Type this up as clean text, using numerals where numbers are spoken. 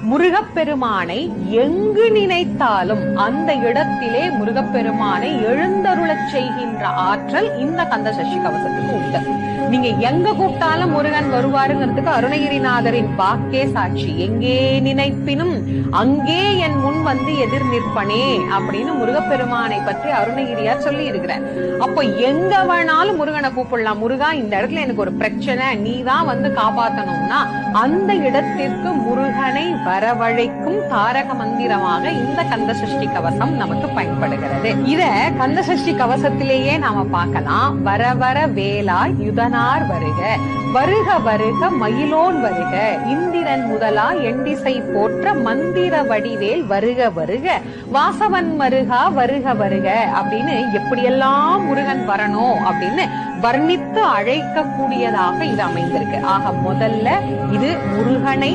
முருகப்பெருமானை எங்கு நினைத்தாலும் அந்த இடத்திலே முருகப்பெருமானை எழுந்தருளச் செய்கின்ற ஆற்றல் இந்த கந்த சஷ்டி கவசத்துக்கு உண்டு. நீங்க எங்க கூப்பிட்டாலும் முருகன் வருவாருங்கிறதுக்கு அருணகிரிநாதரின் வாக்கே சாட்சி. எங்கே நினைப்பினும் அங்கே என் முன் வந்து எதிர் நிற்பனே அப்படின்னு முருகப்பெருமானை பற்றி அருணகிரியார் சொல்லி இருக்கிறார். அப்ப எங்க வேணாலும் முருகனை கூப்பிடலாம். முருகா, இந்த இடத்துல எனக்கு ஒரு பிரச்சனை, நீதான் வந்து காப்பாத்தணும்னா அந்த இடத்திற்கு முருகனை வரவழைக்கும் தாரக மந்திரமாக இந்த கந்த சஷ்டி கவசம் நமக்கு பயன்படுகிறது. இத கந்த சஷ்டி கவசத்திலேயே நாம பார்க்கலாம். வர வர வேலா யுதனார் வருக, வருக வருக மயிலோன் வருக, இந்திரன் முதலா எண்டிசை போற்ற மந்திர வடிவேல் வருக வருக, வாசவன் மருகா வருக வருக அப்படின்னு எப்படியெல்லாம் முருகன் வரணும் அப்படின்னு வர்ணித்து அழைக்க கூடியதாக இது அமைந்திருக்கு. ஆக முதல்ல இது முருகனை